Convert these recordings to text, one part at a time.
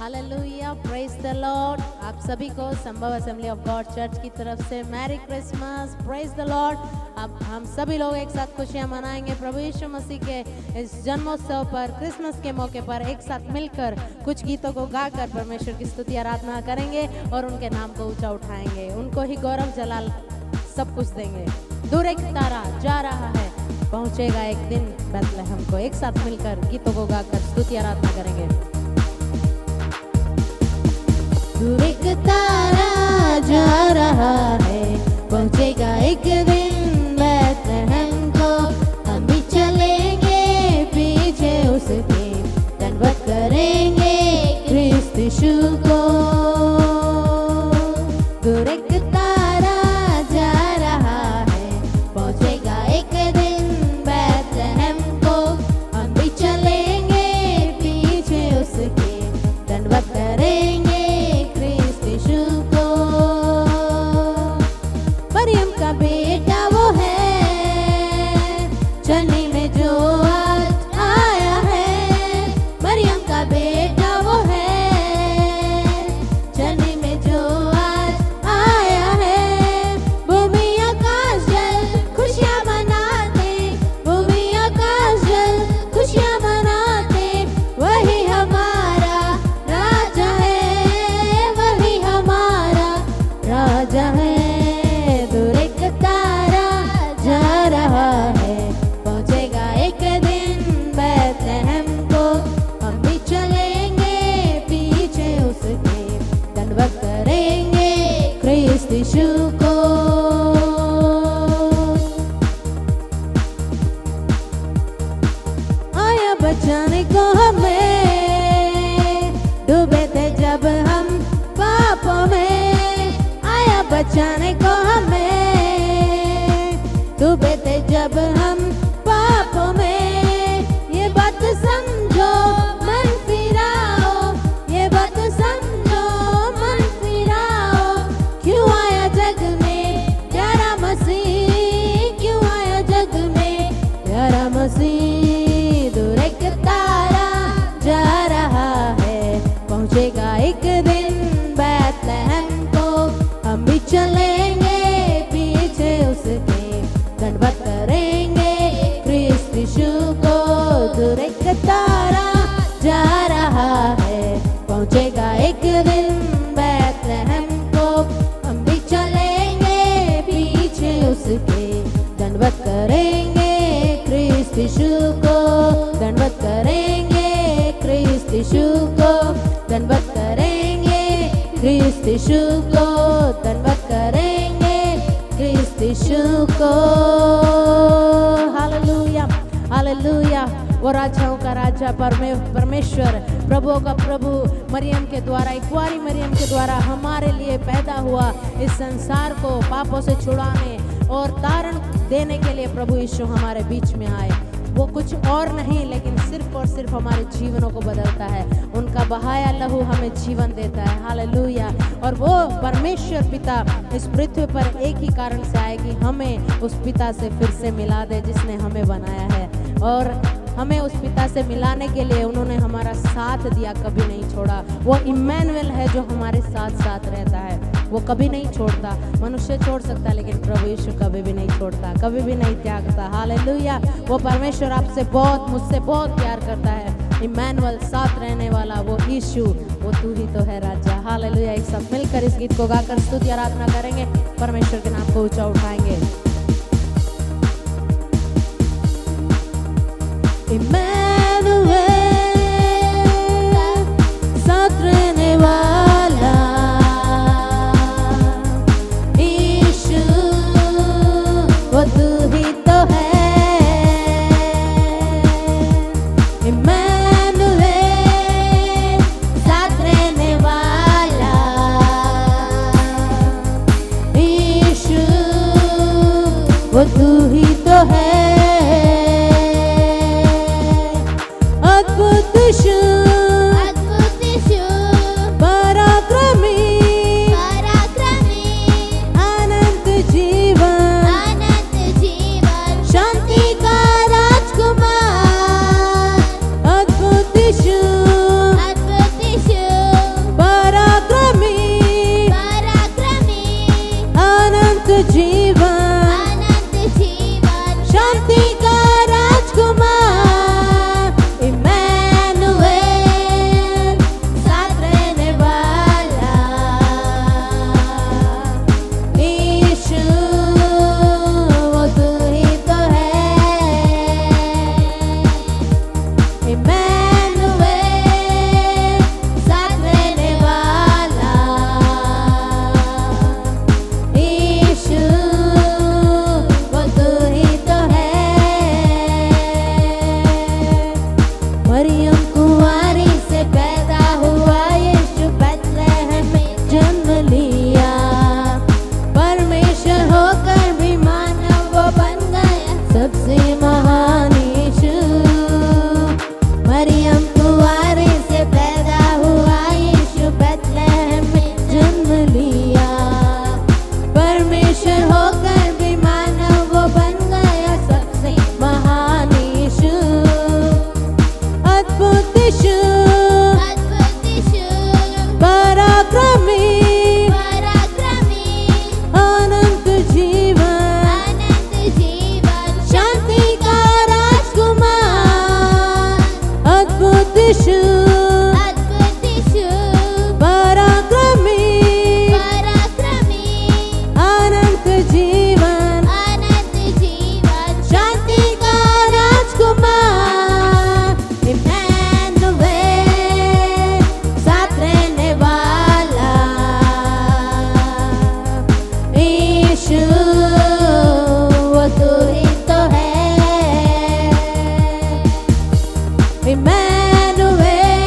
Hallelujah, praise the Lord. आप सभी को संभव असेंबली ऑफ गॉड चर्च की तरफ से merry Christmas, praise the Lord. अब हम सभी लोग एक साथ खुशियां मनाएंगे प्रभु यीशु मसीह के इस जन्मोत्सव पर, क्रिसमस के मौके पर एक साथ मिलकर कुछ गीतों को गाकर परमेश्वर की स्तुति आराधना करेंगे और उनके नाम को ऊंचा उठाएंगे, उनको ही गौरव जलाल सब कुछ देंगे। दूर एक तारा जा रहा है, पहुंचेगा एक दिन बैतलहम को। एक साथ मिलकर गीतों को गाकर स्तुति आराधना करेंगे। दूर एक तारा जा रहा है, पहुंचेगा एक दिन बैतलहम को। हम भी चलेंगे पीछे उसके, धन्यवाद करेंगे ख्रिस्त यीशु को। दूर एक तारा जा रहा है, पहुंचेगा एक दिन बैतलहम को। हम भी चलेंगे पीछे उसके, धन्यवाद करेंगे बेटा वो है चलनी में जो आज आया है। मरियम का बेटा वो है चलनी में जो आज आया है। भूमि आकाश जल खुशियाँ मनाते, भूमि आकाश जल खुशियाँ मनाते। वही हमारा राजा है, वही हमारा राजा है। यीशु को आया बचाने को हमें, डूबे थे जब हम पापों में। आया बचाने को हमें, डूबे थे जब हम पापों में। ये बात समझो मन फिराओ, ये बात समझो मन फिराओ। क्यों आया जग में प्यारा मसीह, क्यों आया जग में प्यारा मसीह। दूर एक तारा जा रहा है, पहुंचेगा एक दिन बैतलहम को। हम भी चलेंगे पीछे उसके, धन्यवाद करेंगे ख्रिस्त यीशु को। दूर एक तारा जा रहा है, पहुंचेगा एक दिन बैतलहम को। हम भी चलेंगे पीछे उसके, धन्यवाद करेंगे ख्रिस्त यीशु को। धन्यवाद करेंगे ख्रिस्त यीशु को, धन्यवाद करेंगे ख्रिस्त यीशु को, धन्यवाद करेंगे ख्रिस्त यीशु को। Hallelujah, hallelujah. वो राजाओं का राजा परमेश्वर, प्रभुओं का प्रभु मरियम के द्वारा, एक कुंवारी मरियम के द्वारा हमारे लिए पैदा हुआ। इस संसार को पापों से छुड़ाने और तारण देने के लिए प्रभु यीशु हमारे बीच में आए। वो कुछ और नहीं लेकिन सिर्फ और सिर्फ हमारे जीवनों को बदलता है। उनका बहाया लहू हमें जीवन देता है। हालेलुया। और वो परमेश्वर पिता इस पृथ्वी पर एक ही कारण से आए कि हमें उस पिता से फिर से मिला दे जिसने हमें बनाया है। और हमें उस पिता से मिलाने के लिए उन्होंने हमारा साथ दिया, कभी नहीं छोड़ा। वो इम्मानुएल है जो हमारे साथ साथ रहता है, वो कभी नहीं छोड़ता। मनुष्य छोड़ सकता लेकिन प्रभु यीशु कभी भी नहीं छोड़ता, कभी भी नहीं त्यागता। हालेलुया। वो परमेश्वर आपसे बहुत, मुझसे बहुत प्यार करता है। इम्मानुएल, साथ रहने वाला वो यीशु, वो तू ही तो है राजा। हालेलुया। एक साथ मिलकर इस गीत को गाकर स्तुति आराधना करेंगे, परमेश्वर के नाम को ऊंचा उठाएंगे। इम्मानुएल, साथ रहने वाला यीशु, वो तू ही तो है। इम्मानुएल, साथ रहने वाला यीशु, वो तू ही तो है। अद्भुत यीशु, अद्भुत यीशु, पराक्रमी, पराक्रमी, अनंत जीवन, अनंत जीवन, शांति का राजकुमार। अद्भुत यीशु, अद्भुत यीशु, जीवन, अनंत जीवन, शांति का राजकुमार, इम्मानुएल, साथ रहने वाला यीशु, वो तू ही तो है। इम्मानुएल, साथ रहने वाला यीशु, वो तू ही तो है। मरियम कुंवारी से पैदा हुआ यीशु, बैतलहम में जन्म लिया। परमेश्वर होकर भी मानव वो बन गया सबसे महान यीशु। मरियम कुंवारी से पैदा हुआ यीशु, बैतलहम में जन्म लिया। परमेश्वर होकर भी मानव वो बन गया सबसे महान यीशु। अद्भुत यीशु, अद्भुत यीशु, पराक्रमी, पराक्रमी, अनंत जीवन, अनंत जीवन, शांति का राजकुमार। अद्भुत यीशु, अद्भुत यीशु, पराक्रमी, पराक्रमी, अनंत जीवन, अनंत जीवन, शांति का राजकुमार। इम्मानुएल, साथ रहने वाला यीशु, वो तू ही तो है। इम्मानुएल,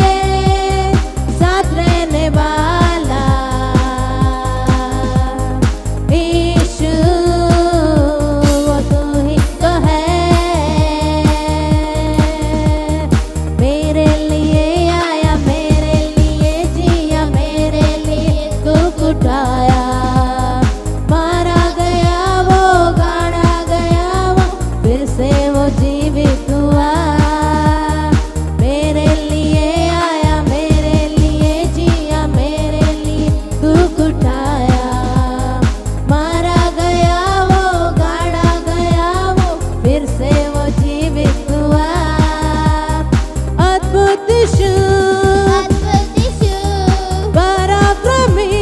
साथ रहने वाला यीशु, वो तू ही तो है। मेरे लिए आया, मेरे लिए जिया, मेरे लिए दुख उठाया। मारा गया वो, गाड़ा गया वो, फिर से वो जीवित हुआ। मेरे लिए आया, मेरे लिए जिया, मेरे लिए दुख उठाया। मारा गया वो, गाड़ा गया वो, फिर से वो जीवित हुआ। अद्भुत यीशु, अद्भुत यीशु, पराक्रमी,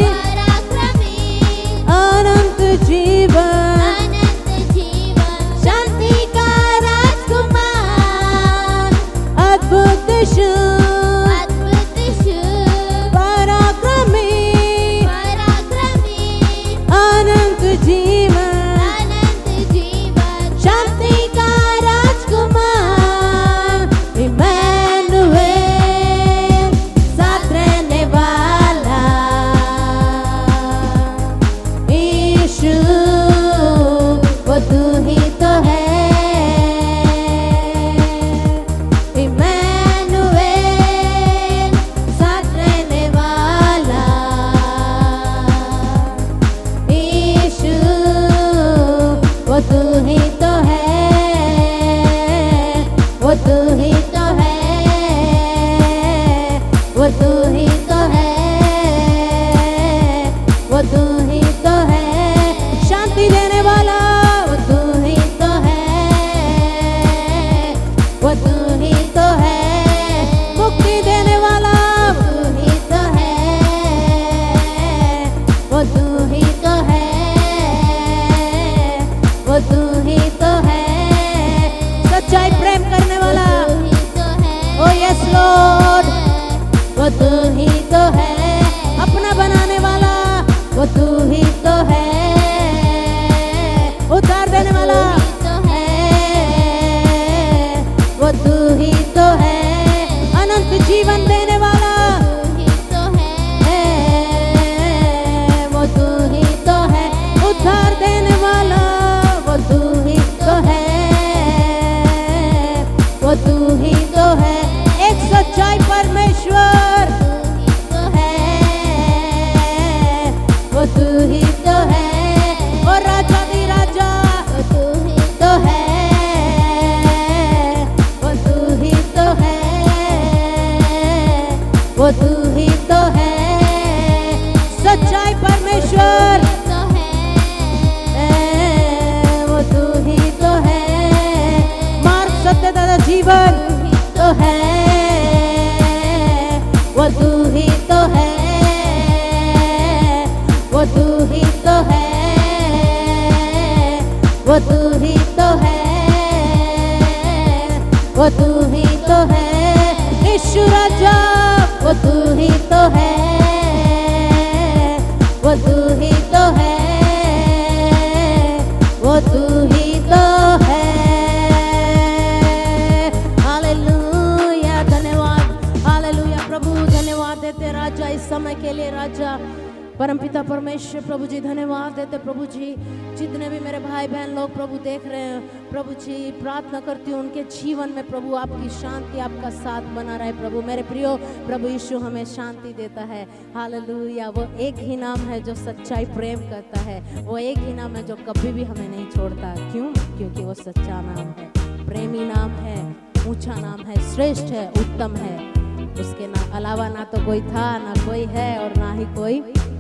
पराक्रमी, अनंत जीवन, अनंत जीवन, शांति का राजकुमार। अद्भुत यीशु, अद्भुत यीशु, पराक्रमी, पराक्रमी, अनंत जीवन, अनंत जीवन, शांति का राजकुमार। इम्मानुएल, साथ रहने वाला यीशु, वो तू ही तो है। इम्मानुएल, साथ रहने वाला यीशु, वो तू ही तो है। वो तू ही तो है, वो तू ही तो है, वो तू ही तो है। शांति देने वाला वो तू ही तो है, वो तू ही तो है। मुक्ति देने वाला वो तू ही तो है, वो तू ही तो है, वो तू ही तो है। सच्चाई प्रेम करने वाला तू ही तो है, ओ यस लॉर्ड, वो तू ही तो है। अपना बनाने वाला वो तू ही तो है। उद्धार देने वाला तो है, वो तू ही तो है। अनंत जीवन देने वाला तू ही तो है, वो तू ही तो है। उद्धार देने वाला वो तू ही तो है, वो तू ही तो है। एक सच्चाई परमेश्वर तू ही तो है, वो तू ही तो है। और राजा दी राजा तू ही तो है, वो तू ही तो है, वो तू ही तो है। सच्चाई परमेश्वर तो है, ही तो है, वो तू ही तो है, वो तू ही तो है, यीशु राजा, वो तू ही तो है, वो तू ही तो है, वो तू ही तो है। हालेलुया, धन्यवाद, हालेलुया प्रभु, धन्यवाद देते राजा इस समय के लिए राजा। परमपिता परमेश्वर प्रभु जी धन्यवाद देते प्रभु जी। जितने भी मेरे भाई बहन लोग प्रभु देख रहे हैं प्रभु जी, प्रार्थना करती हूँ उनके जीवन में प्रभु आपकी शांति, आपका साथ बना रहे प्रभु। मेरे प्रियो प्रभु यीशु हमें शांति देता है। हालेलुया, वो एक ही नाम है जो सच्चाई प्रेम करता है, वो एक ही नाम है जो कभी भी हमें नहीं छोड़ता। क्यों? क्योंकि वो सच्चा नाम है, प्रेमी नाम है, ऊंचा नाम है, श्रेष्ठ है, उत्तम है। उसके अलावा ना तो कोई था, ना कोई है और ना ही कोई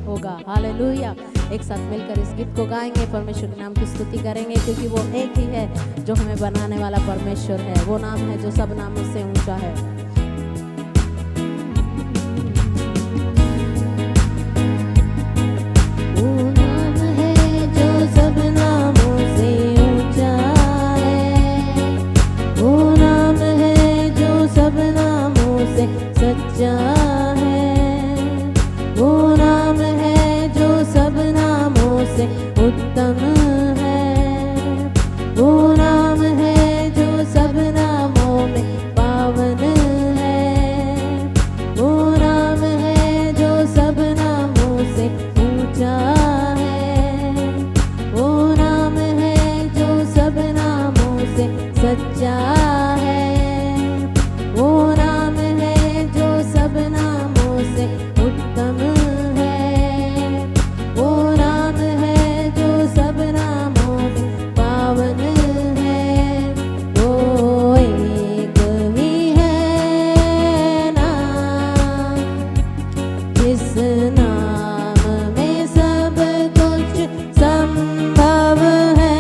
होगा। हालेलुया, एक साथ मिलकर इस गीत को गाएंगे, परमेश्वर के नाम की स्तुति करेंगे, क्योंकि वो एक ही है जो हमें बनाने वाला परमेश्वर है। वो नाम है जो सब नामों से ऊंचा है। वो नाम है जो सब नामों से ऊंचा है, वो नाम है जो सब नामों से सच्चा है, वो नाम है जो सब नामों से उत्तम है, वो नाम है जो सब नामों में पावन है, वो नाम है जो सब नामों से ऊंचा है, वो नाम है जो सब नामों से सच्चा है, वो नाम है जो सब नामों से उत्तम है, वो नाम है जो सब नामों में पावन है। वो एक ही है नाम, जिस नाम में सब कुछ संभव है।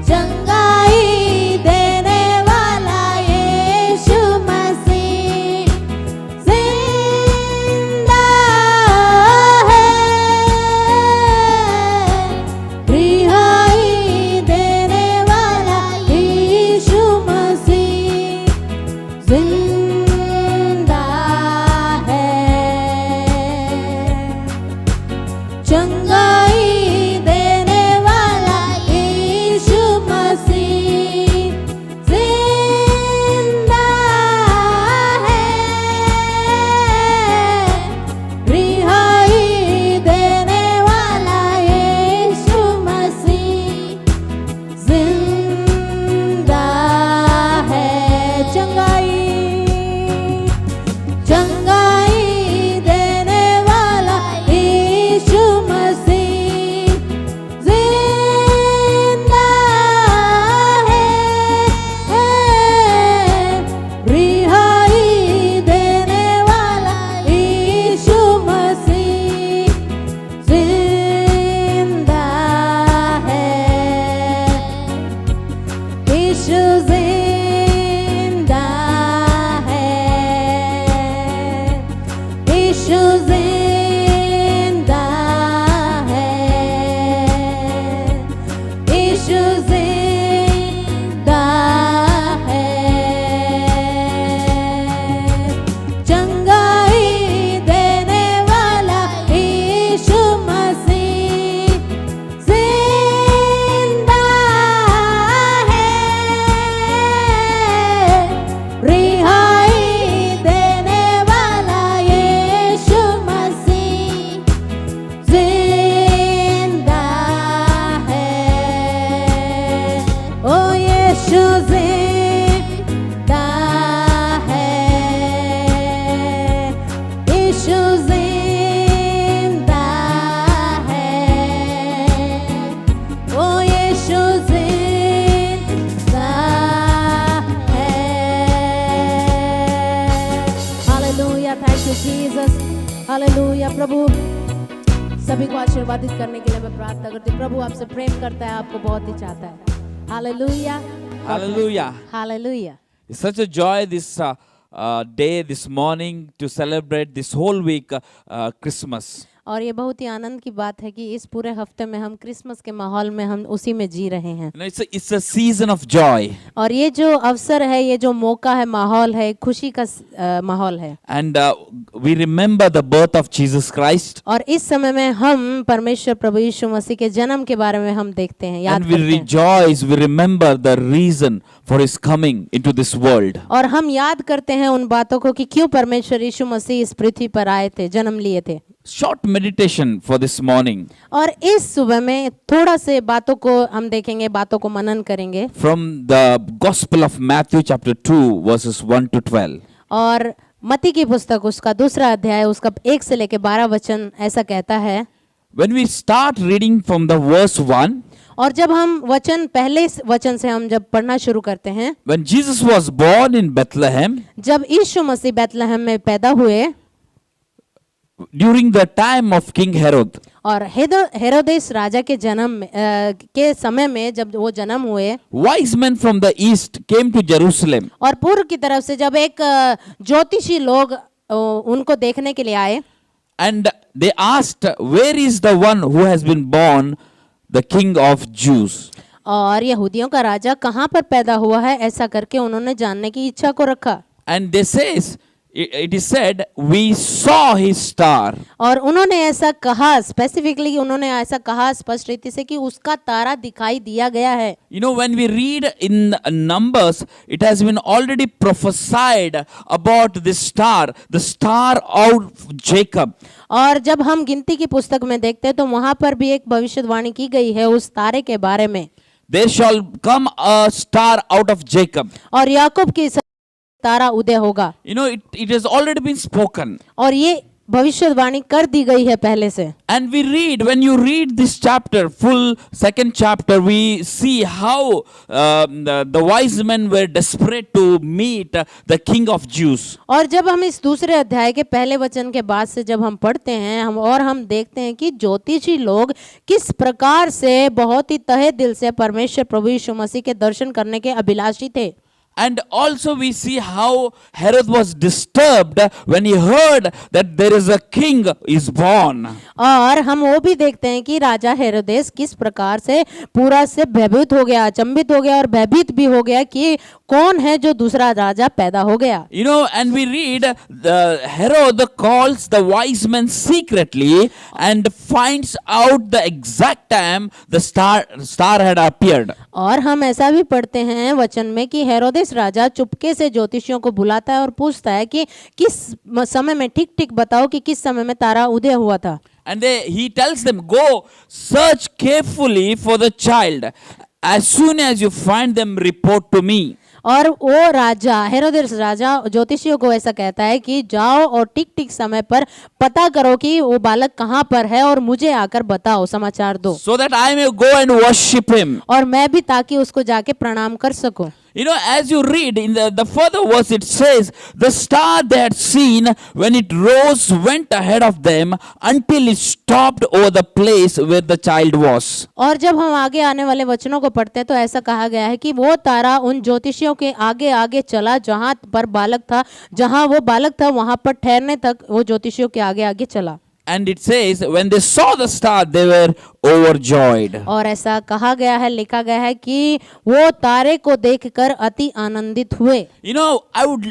चंगाई देने वाला यीशु मसीह जिंदा है, रिहाई देने वाला यीशु मसीह जिंदा है। चंगाई देने वाला यीशु मसीह जिंदा है, रिहाई देने वाला यीशु मसीह जिंदा है। चंगाई चंगाई देने वाला यीशु मसीह जिंदा है, रिहाई देने वाला यीशु मसीह जिंदा है। यीशु जिंदा है, यीशु जिंदा है, यीशु जिंदा है। चंगाई देने वाला यीशु मसीह जिंदा है, रिहाई देने वाला यीशु मसीह जिंदा है। ओ यीशु जिंदा है, यीशु जिंदा है, ओ यीशु जिंदा है। Hallelujah, thank you Jesus. Hallelujah प्रभु, सभी को आशीर्वादित करने के लिए मैं प्रार्थना करती हूँ। प्रभु आपसे प्रेम करता है, आपको बहुत ही चाहता है। Hallelujah, Hallelujah. Hallelujah. It's such a joy this day this morning to celebrate this whole week Christmas. और ये बहुत ही आनंद की बात है कि इस पूरे हफ्ते में हम क्रिसमस के माहौल में हम उसी में जी रहे हैं। You know, it's a season of joy. और ये जो अवसर है, ये जो मौका है, माहौल है, खुशी का माहौल है। And we remember the birth of Jesus Christ. और इस समय में हम परमेश्वर प्रभु यीशु मसीह के जन्म के बारे में हम देखते हैं, याद And we करते हैं। rejoice, we remember the reason for his coming into this world. और हम याद करते हैं उन बातों को कि क्यों परमेश्वर यीशु मसीह इस पृथ्वी पर आए थे, जन्म लिए थे। Short meditation for this morning और इस सुबह में थोड़ा से बातों को हम देखेंगे, बातों को मनन करेंगे from the Gospel of Matthew chapter 2 verses 1 to 12. और मत्ती की पुस्तक उसका दूसरा अध्याय उसका 1 से लेकर 12 वचन ऐसा कहता है। When we start reading from the verse 1, और जब हम वचन पहले वचन से हम जब पढ़ना शुरू करते हैं, when Jesus was born in Bethlehem जब यीशु मसीह बैतलहम में पैदा हुए during the time of King Herod, और हेरोदेस राजा के जन्म के समय में जब वो जन्म हुए, wise men from the east came to Jerusalem और पूर्व की तरफ से जब एक ज्योतिषी लोग उनको देखने के लिए आए and they asked, where is the one who has been born the King of Jews? और यहूदियों का राजा कहाँ पर पैदा हुआ है, ऐसा करके उन्होंने जानने की इच्छा को रखा। And they says, it is said, we saw his star. और उन्होंने ऐसा कहा, स्पेसिफिकली उन्होंने ऐसा कहा स्पष्ट रीति से कि उसका तारा दिखाई दिया गया है। You know, when we read in Numbers, it has been already prophesied about this star, the star of Jacob. और जब हम गिनती की पुस्तक में देखते हैं तो वहां पर भी एक भविष्यवाणी की गई है उस तारे के बारे में। There shall come a star out of Jacob. और याकूब की तारा उदय होगा। You know, it has already been spoken. और ये भविष्यवाणी कर दी गई है पहले से। And we read, when you read this chapter, full second chapter, we see how the wise men were desperate to meet the King of Jews. और जब हम इस दूसरे अध्याय के पहले वचन के बाद से जब हम पढ़ते हैं हम देखते हैं कि ज्योतिषी लोग किस प्रकार से बहुत ही तहे दिल से परमेश्वर प्रभु यीशु मसीह के दर्शन करने के अभिलाषी थे। And also we see how Herod was disturbed when he heard that there is a king is born. और हम वो भी देखते हैं कि राजा हेरोदेस किस प्रकार से पूरा से भयभीत हो गया, अचंभित हो गया और भयभीत भी हो गया कि कौन है जो दूसरा राजा पैदा हो गया। You know, and we read Herod calls the wise men secretly and finds out the exact time the star had appeared. और हम ऐसा भी पढ़ते हैं वचन में कि हेरोदेस राजा चुपके से ज्योतिषियों को बुलाता है और पूछता है कि किस समय में, ठीक ठीक बताओ कि किस समय में तारा उदय हुआ था। And he tells them, go search carefully for the child. As soon as you find them, report to me. और वो राजा हेरोदेस राजा ज्योतिषियों को ऐसा कहता है कि जाओ और ठीक ठीक समय पर पता करो कि वो बालक कहाँ पर है और मुझे आकर बताओ, समाचार दो। So that I may go and worship him. और मैं भी ताकि उसको जाके प्रणाम कर सकूं। You know, as you read in the further verse, it says, the star they had seen when it rose went ahead of them until it stopped over the place where the child was. और जब हम आगे आने वाले वचनों को पढ़ते हैं तो ऐसा कहा गया है कि वो तारा उन ज्योतिषियों के आगे आगे चला, जहां पर बालक था, जहां वो बालक था वहां पर ठहरने तक वो ज्योतिषियों के आगे आगे चला। And it says, when they saw the star, they were overjoyed. और ऐसा कहा गया है, लिखा गया है कि वो तारे को देखकर अति आनंदित हुए। You know,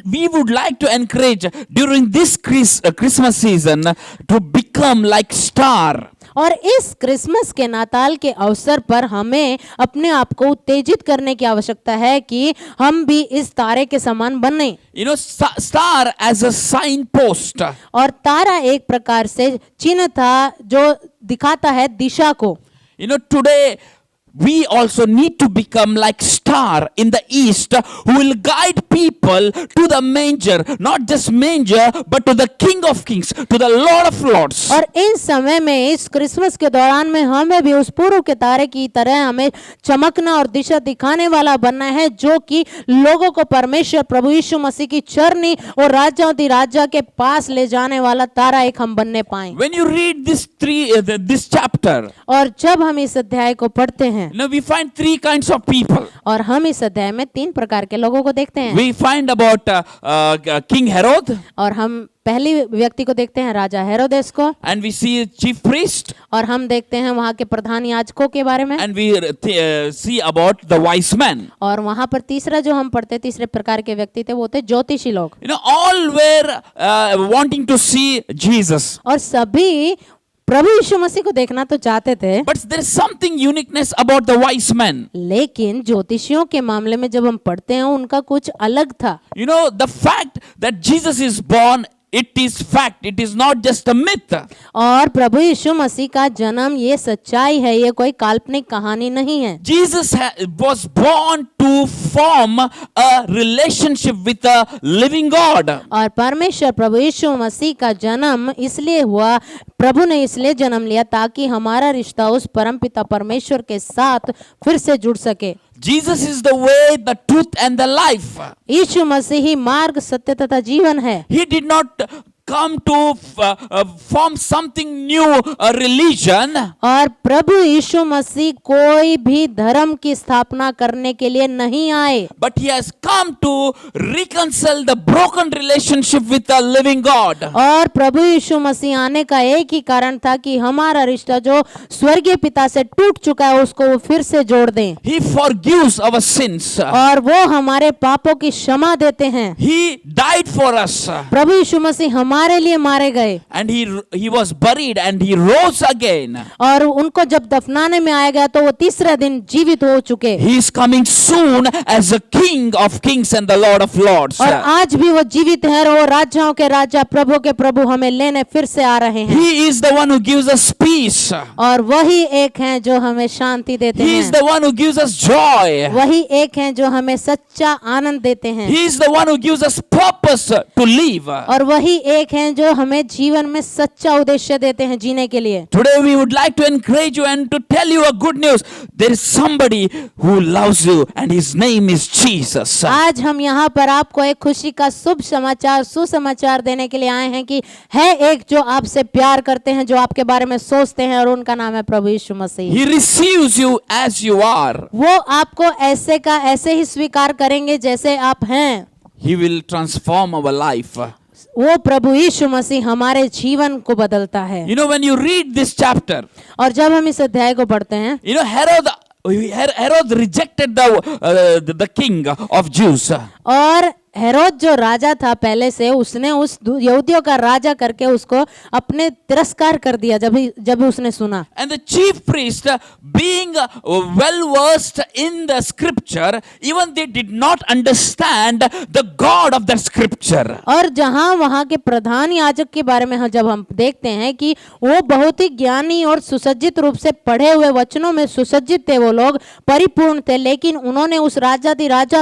we would like to encourage during this Christmas season to become like star. और इस क्रिसमस के नाताल के अवसर पर हमें अपने आप को उत्तेजित करने की आवश्यकता है कि हम भी इस तारे के समान बने। You know, star as a signpost. और तारा एक प्रकार से चिन्ह था जो दिखाता है दिशा को। You know, today we also need to become like star in the east who will guide people to the manger, not just manger, but to the King of Kings, to the Lord of Lords. और इस समय में इस Christmas के दौरान में हमें भी उस पूर्व के तारे की तरह हमें चमकना और दिशा दिखाने वाला बनना है, जो कि लोगों को परमेश्वर प्रभु यीशु मसीह की चरनी और राजा के पास ले जाने वाला तारा एक हम बनने पाएं। When you read this chapter, और जब हम इस अध्याय को पढ़ते हैं, हैं। Now we find three kinds of people. और हम इस अध्याय में 3 प्रकार के लोगों को देखते हैं। We find about King Herod, और हम पहली व्यक्ति को देखते हैं राजा हेरोदेस को, and we see chief priest, और हम देखते हैं वहाँ के प्रधान याजकों के बारे में, and we see about the wise men. और वहाँ पर तीसरा जो हम पढ़ते तीसरे प्रकार के व्यक्ति थे वो थे ज्योतिषी लोग। You know, all were wanting to see Jesus. और सभी प्रभु यीशु मसीह को देखना तो चाहते थे, But there is something uniqueness about the wise men. लेकिन ज्योतिषियों के मामले में जब हम पढ़ते हैं उनका कुछ अलग था। You know, the fact that Jesus is born, it is fact. It is not just a myth. और प्रभु यीशु मसीह का जन्म ये सच्चाई है, ये कोई काल्पनिक कहानी नहीं है। Jesus was born to form a relationship with a living God. और परमेश्वर प्रभु यीशु मसीह का जन्म इसलिए हुआ, प्रभु ने इसलिए जन्म लिया ताकि हमारा रिश्ता उस परमपिता परमेश्वर के साथ फिर से जुड़ सके। Jesus is the way, the truth and the life. यीशु मसीह ही मार्ग, सत्य तथा जीवन है। He did not come to form something new, a religion. और प्रभु यीशु मसीह कोई भी धर्म की स्थापना करने के लिए नहीं आए, But he has come to reconcile the broken relationship with the living God. और प्रभु यीशु मसीह आने का एक ही कारण था कि हमारा रिश्ता जो स्वर्गीय पिता से टूट चुका है उसको वो फिर से जोड़ दें। He forgives our sins. और वो हमारे पापों की क्षमा देते हैं। He died for us. प्रभु यीशु मसीह हमारे लिए मारे गए, And he was buried and he rose again. और उनको जब दफनाने में आया गया तो वो तीसरा दिन जीवित हो चुके। He is coming soon as the King of Kings and the Lord of Lords. और आज भी वो जीवित है, और वो राजाओं के राजा प्रभु के प्रभु हमें लेने फिर से आ रहे हैं। He is the one who gives us peace. और वही एक हैं जो हमें शांति देते He is हैं, the one who gives us joy. वही एक हैं जो हमें सच्चा आनंद देते हैं, He is the one who gives us purpose to live. और वही एक हैं जो हमें जीवन में सच्चा उद्देश्य देते हैं जीने के लिए। Today we would like to encourage you and to tell you a good news. There is somebody who loves you and his name is Jesus. आज हम यहाँ पर आपको एक खुशी का शुभ समाचार, सुसमाचार देने के लिए आए हैं कि है एक जो आपसे प्यार करते हैं, जो आपके बारे में सोचते हैं, और उनका नाम है प्रभु यीशु मसीह। He receives you as you are. वो आपको ऐसे का ऐसे ही स्वीकार करेंगे जैसे आप हैं। He will transform our life. वो प्रभु यीशु मसीह हमारे जीवन को बदलता है। You know, when you read this chapter, और जब हम इस अध्याय को पढ़ते हैं, you know, Herod rejected the king of Jews. और हेरोद जो राजा था पहले से, उसने उस यहूदियों का राजा करके उसको अपने तिरस्कार कर दिया जब उसने सुना। And the chief priest, being well versed in the scripture, even they did not understand the God of the scripture. और जहां वहां के प्रधान याजक के बारे में जब हम देखते हैं कि वो बहुत ही ज्ञानी और सुसज्जित रूप से पढ़े हुए वचनों में सुसज्जित थे, वो लोग परिपूर्ण थे, लेकिन उन्होंने उस राजा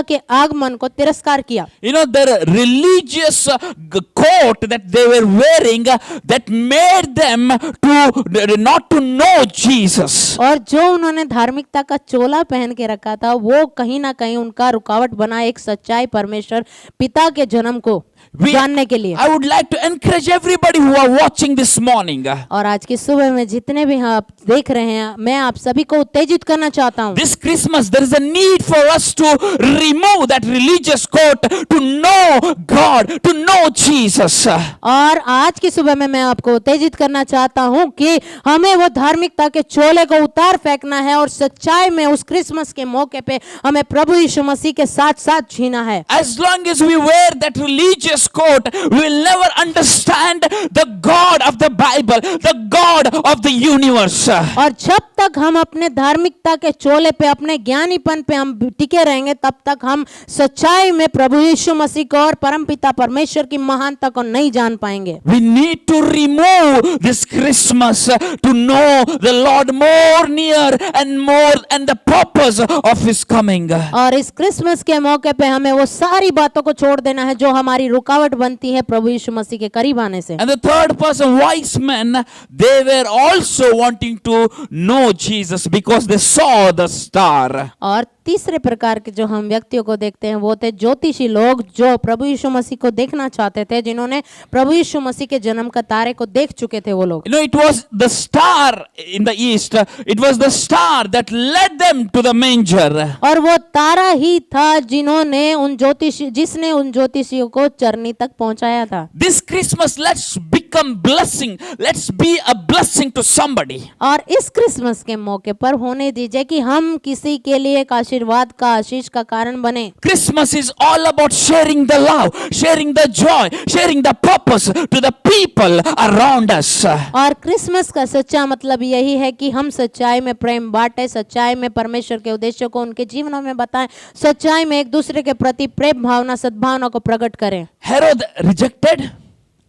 के आगमन को तिरस्कार किया। You know, their religious coat that they were wearing that made them to not to know Jesus. और जो उन्होंने धार्मिकता का चोला पहन के रखा था वो कहीं ना कहीं उनका रुकावट बना एक सच्चाई परमेश्वर पिता के जन्म को जानने के लिए। I would like to encourage everybody who are watching this morning. और आज की सुबह में जितने भी आप देख रहे हैं, मैं आप सभी को उत्तेजित करना चाहता हूँ। This Christmas there is a need for us to remove that religious coat to know God, to know Jesus. और आज की सुबह में मैं आपको उत्तेजित करना चाहता हूँ कि हमें वो धार्मिकता के चोले को उतार फेंकना है और सच्चाई में उस क्रिसमस के मौके पे हमें प्रभु यीशु मसीह के साथ साथ जीना है। As long as we wear that religious coat, we will never understand the God of the Bible, the God of the universe. और जब तक हम अपने धार्मिकता के चोले पे, अपने ज्ञानीपन पे हम टिके रहेंगे, तब तक हम सच्चाई में प्रभु यीशु मसीह को और परमपिता परमेश्वर की महानता को नहीं जान पाएंगे। We need to remove this Christmas to know the Lord more near and the purpose of His coming. और इस क्रिसमस के मौके पे हमें वो सारी बातों को छोड़ देना है जो हमारी रुकावट बनती है प्रभु यीशु मसीह के करीब आने से। And the third person, wise men, they were also wanting to know Jesus because they saw the star. और तीसरे प्रकार के जो हम व्यक्तियों को देखते हैं वो थे ज्योतिषी लोग, जो प्रभु यीशु मसीह को देखना चाहते थे, जिन्होंने प्रभु यीशु मसीह के जन्म का तारे को देख चुके थे वो लोग। You know, it was the star in the east. It was the star that led them to the manger. और वो तारा ही था जिसने उन ज्योतिषियों को चरनी तक पहुंचाया था। This Christmas, let's become blessing. Let's be a blessing to somebody. और इस क्रिसमस के मौके पर होने दीजिए कि हम किसी के लिए एक आशीर्वाद का, आशीष का कारण बने। Christmas is all about sharing the love, sharing the joy, sharing the purpose to the people around us. और क्रिसमस का सच्चा मतलब यही है कि हम सच्चाई में प्रेम बांटे, सच्चाई में परमेश्वर के उद्देश्यों को उनके जीवनों में बताएं, सच्चाई में एक दूसरे के प्रति प्रेम भावना, सद्भावना को प्रकट करें। Herod rejected.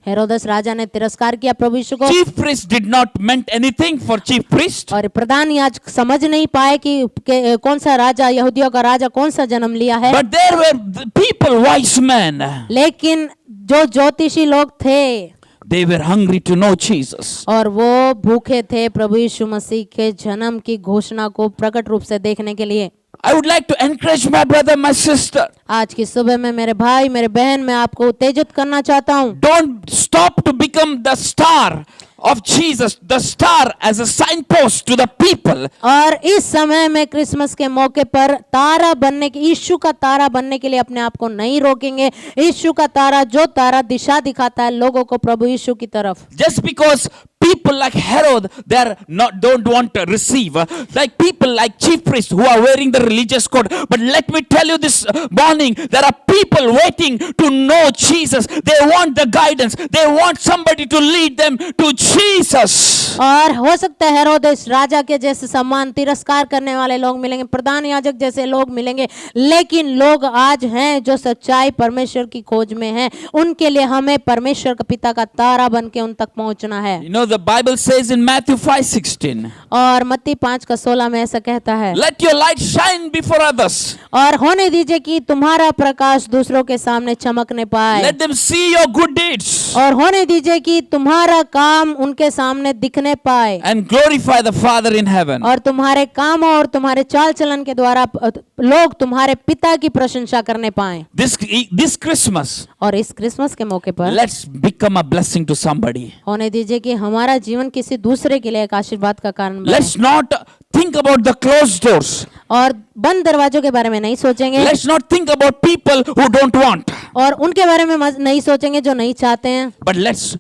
हेरोदस राजा ने तिरस्कार किया प्रभु यीशु को। Chief priest did not meant anything for chief priest. और प्रधान याजक समझ नहीं पाए कि कौन सा राजा, यहूदियों का राजा कौन सा जन्म लिया है। But there were the people, wise men. लेकिन जो ज्योतिषी लोग थे, They were hungry to know Jesus. और वो भूखे थे प्रभु यीशु मसीह के जन्म की घोषणा को प्रकट रूप से देखने के लिए। I would like to encourage my brother, my sister. आज की सुबह में मेरे भाई, मेरे बहन, मैं आपको उत्तेजित करना चाहता हूँ। Don't stop to become the star of Jesus, the star as a signpost to the people. और इस समय में क्रिसमस के मौके पर तारा बनने के, यीशु का तारा बनने के लिए अपने आप को नहीं रोकेंगे। यीशु का तारा, जो तारा दिशा दिखाता है लोगों को प्रभु यीशु की तरफ। Just because people like Herod, don't want to receive, like people like chief priests who are wearing the religious code. But let me tell you this morning, there are people waiting to know Jesus. They want the guidance. They want somebody to lead them to Jesus. और हो सकता है हेरोदेस राजा के जैसे सम्मान तिरस्कार करने वाले लोग मिलेंगे, प्रधान याजक जैसे लोग मिलेंगे, लेकिन लोग आज हैं जो सच्चाई परमेश्वर की खोज में हैं। उनके लिए हमें परमेश्वर का पिता का तारा बन के उन तक पहुंचना है। You know, the Bible says in Matthew 5:16, और मत्ती 5:16 में ऐसा कहता है, let your light shine before others. और होने दीजिए कि तुम्हारा प्रकाश दूसरों के सामने चमकने पाए। Let them see your good deeds और होने दीजिए कि तुम्हारा काम उनके सामने दिखने पाए। and glorify the Father in heaven. और तुम्हारे कामों और तुम्हारे चाल चलन के द्वारा लोग तुम्हारे पिता की प्रशंसा करने पाए। This Christmas, और इस क्रिसमस के मौके पर let's become a blessing to somebody. होने दीजिए कि हमारा जीवन किसी दूसरे के लिए एक आशीर्वाद का कारण बने। Let's not think about the closed doors. और बंद दरवाजों के बारे में नहीं सोचेंगे, Let's not think about people who don't want. और उनके बारे में नहीं सोचेंगे जो नहीं चाहते हैं, But let's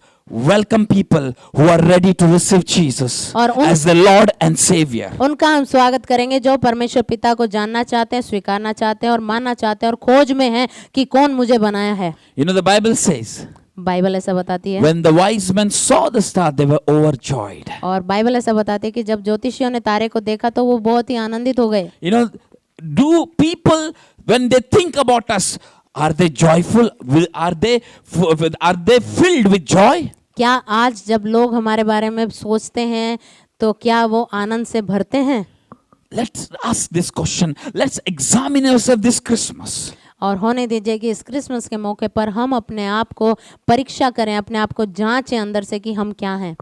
welcome people who are ready to receive Jesus और as the Lord and Savior. उनका हम स्वागत करेंगे जो परमेश्वर पिता को जानना चाहते हैं, स्वीकारना चाहते हैं और मानना चाहते हैं और खोज में हैं कि कौन मुझे बनाया है। You know, the Bible says, Bible ऐसा बताती है, when the wise men saw the star, they were overjoyed. और बाइबल ऐसा बताती है कि जब ज्योतिषियों ने तारे को देखा तो वो बहुत ही आनंदित हो गए। You know, do people, when they think about us, are they joyful? Are they filled with joy? क्या आज जब लोग हमारे बारे में सोचते हैं तो क्या वो आनंद से भरते हैं? Let's ask this question. Let's examine ourselves this Christmas. और होने दीजिए कि इस क्रिसमस के मौके पर हम अपने आप को परीक्षा करें, अपने आप को जांचें अंदर से कि हम क्या हैं।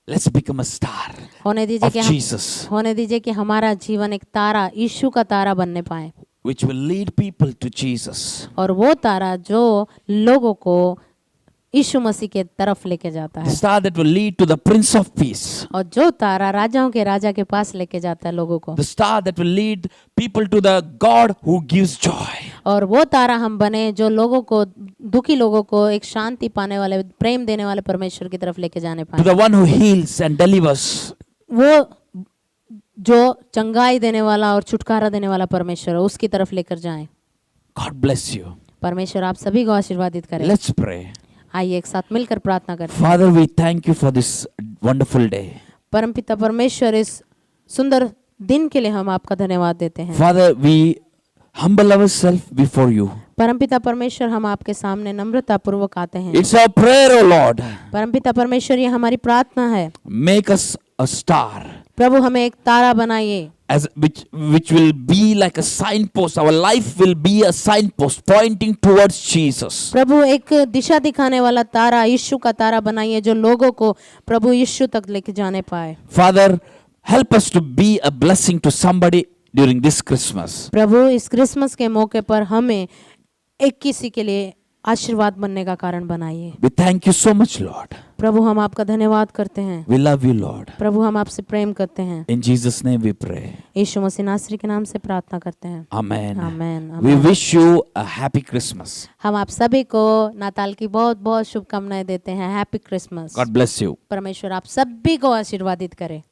Let's become a star होने दीजिए of कि Jesus, होने दीजिए कि हमारा जीवन एक तारा, यीशु का तारा बनने पाए, which will lead people to Jesus. और वो तारा जो लोगों को यीशु मसीह के तरफ लेके जाता The है, star that will lead to the Prince of Peace. और जो तारा राजाओं के राजा के पास लेके जाता है लोगों को, The star that will lead people to the God who gives joy. और वो तारा हम बने जो लोगों को, दुखी लोगों को एक शांति पाने वाले, प्रेम देने वाले परमेश्वर की तरफ लेके जाने To पाए, the one who heals and delivers. वो जो चंगाई देने वाला और छुटकारा देने वाला परमेश्वर है उसकी तरफ लेकर जाएं। God bless you. परमेश्वर आप सभी को आशीर्वादित करे। Let's pray. आइए एक साथ मिलकर प्रार्थना करें। Father, we thank you for this wonderful day. परमपिता परमेश्वर, इस सुंदर दिन के लिए हम आपका धन्यवाद देते हैं। Father, we humble ourselves before you. परमपिता परमेश्वर, हम आपके सामने नम्रता पूर्वक आते हैं। It's our prayer, O Lord. परमपिता परमेश्वर, ये हमारी प्रार्थना है, Make us a star प्रभु हमें एक तारा बनाइए, as which will be like a signpost. Our life will be a signpost pointing towards Jesus. प्रभु एक दिशा दिखाने वाला तारा, यीशु का तारा बनाइए जो लोगों को प्रभु यीशु तक लेके जाने पाए। Father, help us to be a blessing to somebody during this Christmas. प्रभु इस क्रिसमस के मौके पर हमें एक किसी के लिए आशीर्वाद बनने का कारण बनाइए। We thank you so much, Lord. प्रभु हम आपका धन्यवाद करते हैं। We love you, Lord. प्रभु हम आपसे प्रेम करते हैं। In Jesus' name we pray. यीशु मसीह नासरी के नाम से प्रार्थना करते हैं। Amen. Amen, We amen. wish you a happy Christmas. हम आप सभी को नाताल की बहुत बहुत शुभकामनाएं देते हैं। Happy Christmas. God bless you. परमेश्वर आप सभी को आशीर्वादित करे।